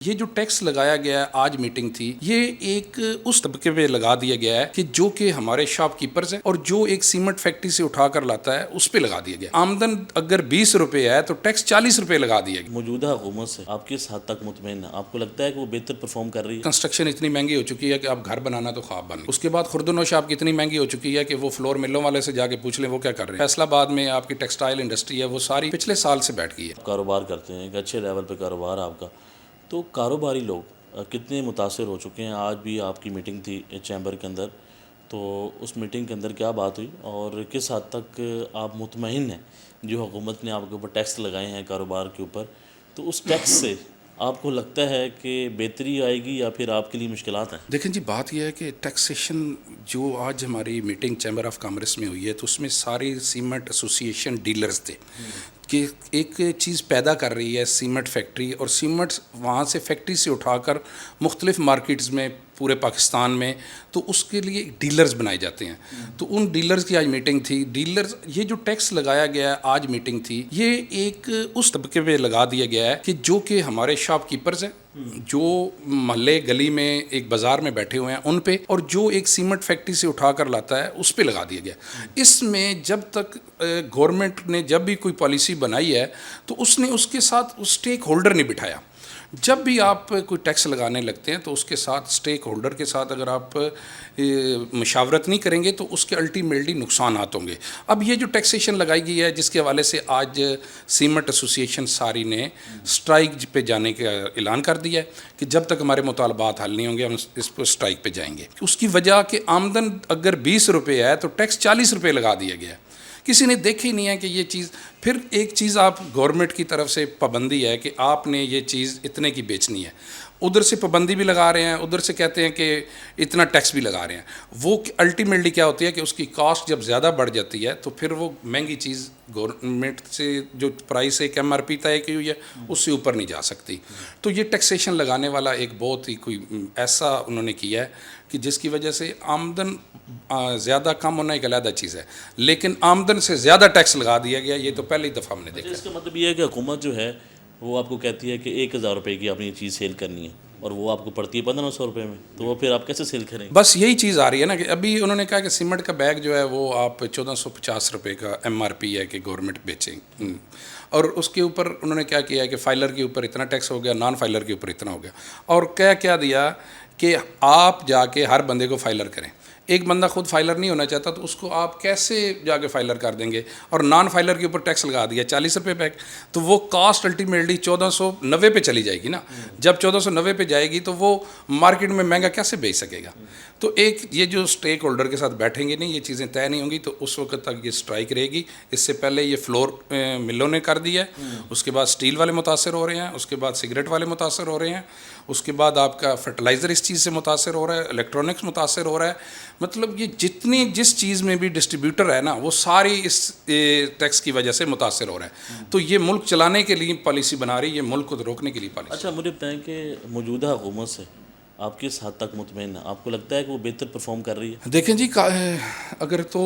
یہ جو ٹیکس لگایا گیا ہے، آج میٹنگ تھی، یہ ایک اس طبقے پہ لگا دیا گیا ہے کہ جو کہ ہمارے شاپ کیپرز ہیں اور جو ایک سیمنٹ فیکٹری سے اٹھا کر لاتا ہے اس پہ لگا دیا گیا۔ آمدن اگر 20 روپے ہے تو ٹیکس 40 روپے لگا دیا گیا۔ موجودہ حکومت سے آپ کس حد تک مطمئن ہیں؟ آپ کو لگتا ہے کہ وہ بہتر پرفارم کر رہی ہے؟ کنسٹرکشن اتنی مہنگی ہو چکی ہے کہ آپ گھر بنانا تو خواب بن گئے۔ اس کے بعد خرد و نوش آپ کی اتنی مہنگی ہو چکی ہے کہ وہ فلور ملوں والے سے جا کے پوچھ لیں وہ کیا کر رہے ہیں۔ فیصل آباد میں آپ کی ٹیکسٹائل انڈسٹری ہے، وہ ساری پچھلے سال سے بیٹھ گئی ہے۔ کاروبار کرتے ہیں، ایک اچھے لیول پہ کاروبار ہے آپ کا، تو کاروباری لوگ کتنے متاثر ہو چکے ہیں؟ آج بھی آپ کی میٹنگ تھی چیمبر کے اندر، تو اس میٹنگ کے اندر کیا بات ہوئی اور کس حد تک آپ مطمئن ہیں جو حکومت نے آپ کے اوپر ٹیکس لگائے ہیں کاروبار کے اوپر، تو اس ٹیکس سے آپ کو لگتا ہے کہ بہتری آئے گی یا پھر آپ کے لیے مشکلات ہیں؟ دیکھیں جی، بات یہ ہے کہ ٹیکسیشن جو آج ہماری میٹنگ چیمبر آف کامرس میں ہوئی ہے تو اس میں ساری سیمنٹ ایسوسیشن ڈیلرز تھے کہ ایک چیز پیدا کر رہی ہے سیمنٹ فیکٹری، اور سیمنٹ وہاں سے فیکٹری سے اٹھا کر مختلف مارکیٹز میں پورے پاکستان میں، تو اس کے لیے ڈیلرز بنائے جاتے ہیں۔ تو ان ڈیلرز کی آج میٹنگ تھی۔ ڈیلرز، یہ جو ٹیکس لگایا گیا ہے، آج میٹنگ تھی، یہ ایک اس طبقے پہ لگا دیا گیا ہے کہ جو کہ ہمارے شاپ کیپرز ہیں، جو محلے گلی میں ایک بازار میں بیٹھے ہوئے ہیں ان پہ، اور جو ایک سیمنٹ فیکٹری سے اٹھا کر لاتا ہے اس پہ لگا دیا گیا۔ اس میں جب تک گورنمنٹ نے جب بھی کوئی پالیسی بنائی ہے تو اس نے اس کے ساتھ اسٹیک ہولڈر نہیں بٹھایا۔ جب بھی آپ کوئی ٹیکس لگانے لگتے ہیں تو اس کے ساتھ اسٹیک ہولڈر کے ساتھ اگر آپ مشاورت نہیں کریں گے تو اس کے الٹیمیٹلی نقصانات ہوں گے۔ اب یہ جو ٹیکسیشن لگائی گئی ہے جس کے حوالے سے آج سیمنٹ ایسوسیشن ساری نے اسٹرائک پہ جانے کا اعلان کر دیا ہے کہ جب تک ہمارے مطالبات حل نہیں ہوں گے ہم اس پر اسٹرائک پہ جائیں گے۔ اس کی وجہ کہ آمدن اگر 20 روپے ہے تو ٹیکس 40 روپے لگا دیا گیا ہے۔ کسی نے دیکھا ہی نہیں ہے کہ یہ چیز، پھر ایک چیز آپ گورنمنٹ کی طرف سے پابندی ہے کہ آپ نے یہ چیز اتنے کی بیچنی ہے، ادھر سے پابندی بھی لگا رہے ہیں، ادھر سے کہتے ہیں کہ اتنا ٹیکس بھی لگا رہے ہیں۔ وہ الٹیمیٹلی کیا ہوتی ہے کہ اس کی کاسٹ جب زیادہ بڑھ جاتی ہے تو پھر وہ مہنگی چیز گورنمنٹ سے جو پرائس ایک ایم آر پی طے کی ہوئی ہے اس سے اوپر نہیں جا سکتی۔ تو یہ ٹیکسیشن لگانے والا ایک بہت ہی کوئی ایسا انہوں نے کیا ہے کہ جس کی وجہ سے آمدن زیادہ کم ہونا ایک علیحدہ چیز ہے، لیکن آمدن سے زیادہ ٹیکس لگا دیا گیا، یہ تو پہلی دفعہ ہم نے دیکھا۔ اس کا مطلب یہ ہے کہ حکومت جو ہے وہ آپ کو کہتی ہے کہ 1000 روپے کی آپ نے یہ چیز سیل کرنی ہے اور وہ آپ کو پڑتی ہے 1500 روپے میں، تو وہ پھر آپ کیسے سیل کریں گے؟ بس یہی چیز آ رہی ہے نا کہ ابھی انہوں نے کہا کہ سیمنٹ کا بیگ جو ہے وہ آپ 1450 روپے کا ایم آر پی ہے کہ گورنمنٹ بیچیں، اور اس کے اوپر انہوں نے کیا کیا ہے کہ فائلر کے اوپر اتنا ٹیکس ہو گیا، نان فائلر کے اوپر اتنا ہو گیا، اور کیا دیا کہ آپ جا کے ہر بندے کو فائلر کریں۔ ایک بندہ خود فائلر نہیں ہونا چاہتا تو اس کو آپ کیسے جا کے فائلر کر دیں گے، اور نان فائلر کے اوپر ٹیکس لگا دیا 40 روپے بیگ، تو وہ کاسٹ الٹیمیٹلی 1490 پہ چلی جائے گی نا۔ جب 1490 پہ جائے گی تو وہ مارکیٹ میں مہنگا کیسے بیچ سکے گا؟ تو ایک یہ جو اسٹیک ہولڈر کے ساتھ بیٹھیں گے نہیں، یہ چیزیں طے نہیں ہوں گی، تو اس وقت تک یہ اسٹرائک رہے گی۔ اس سے پہلے یہ فلور ملوں نے کر دیا ہے، اس کے بعد اسٹیل والے متاثر ہو رہے ہیں، اس کے بعد سگریٹ والے متاثر ہو رہے ہیں، اس کے بعد آپ کا فرٹیلائزر اس چیز سے متاثر ہو رہا ہے، الیکٹرانکس متاثر ہو رہا ہے۔ مطلب یہ جس چیز میں بھی ڈسٹریبیوٹر ہے نا وہ ساری اس ٹیکس کی وجہ سے متاثر ہو رہا ہے۔ تو یہ ملک چلانے کے لیے پالیسی بنا رہی ہے، ملک کو روکنے کے لیے پالیسی۔ اچھا مجھے بتائیں کہ موجودہ حکومت سے آپ کس حد تک مطمئن ہیں؟ آپ کو لگتا ہے کہ وہ بہتر پرفارم کر رہی ہے؟ دیکھیں جی، اگر تو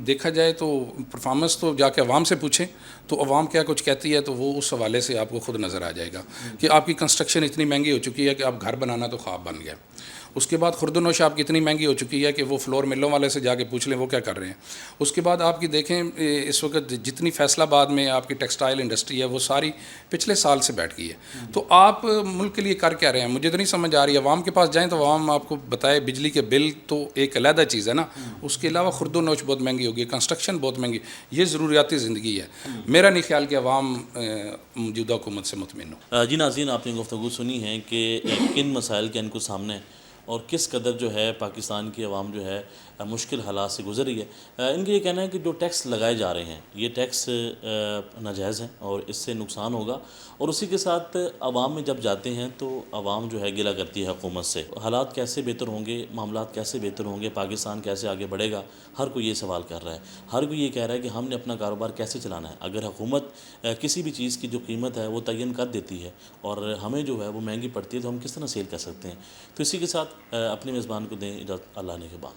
دیکھا جائے تو پرفارمنس تو جا کے عوام سے پوچھیں تو عوام کیا کچھ کہتی ہے، تو وہ اس حوالے سے آپ کو خود نظر آ جائے گا کہ آپ کی کنسٹرکشن اتنی مہنگی ہو چکی ہے کہ آپ گھر بنانا تو خواب بن گیا۔ اس کے بعد خرد و نوش آپ کی اتنی مہنگی ہو چکی ہے کہ وہ فلور ملوں والے سے جا کے پوچھ لیں وہ کیا کر رہے ہیں۔ اس کے بعد آپ کی دیکھیں اس وقت جتنی فیصل آباد میں آپ کی ٹیکسٹائل انڈسٹری ہے وہ ساری پچھلے سال سے بیٹھ گئی ہے۔ تو آپ ملک کے لیے کر کیا رہے ہیں؟ مجھے تو نہیں سمجھ آ رہی ہے۔ عوام کے پاس جائیں تو عوام آپ کو بتائے بجلی کے بل تو ایک علیحدہ چیز ہے نا، اس کے علاوہ خرد و نوش بہت مہنگی ہوگی، کنسٹرکشن بہت مہنگی، یہ ضروریاتی زندگی ہے۔ میرا نہیں خیال کہ عوام موجودہ حکومت سے مطمئن ہو۔ جی ناظرین، آپ نے گفتگو سنی ہے کہ کن مسائل کے ان کو سامنے اور کس قدر جو ہے پاکستان کی عوام جو ہے مشکل حالات سے گزر رہی ہے۔ ان کا یہ کہنا ہے کہ جو ٹیکس لگائے جا رہے ہیں یہ ٹیکس ناجائز ہیں اور اس سے نقصان ہوگا، اور اسی کے ساتھ عوام میں جب جاتے ہیں تو عوام جو ہے گلہ کرتی ہے حکومت سے۔ حالات کیسے بہتر ہوں گے، معاملات کیسے بہتر ہوں گے، پاکستان کیسے آگے بڑھے گا، ہر کوئی یہ سوال کر رہا ہے۔ ہر کوئی یہ کہہ رہا ہے کہ ہم نے اپنا کاروبار کیسے چلانا ہے۔ اگر حکومت کسی بھی چیز کی جو قیمت ہے وہ تعین کر دیتی ہے اور ہمیں جو ہے وہ مہنگی پڑتی ہے تو ہم کس طرح سیل کر سکتے ہیں؟ تو اسی کے ساتھ اپنے میزبان کو دیں اجازت، اللہ نے کے بعد۔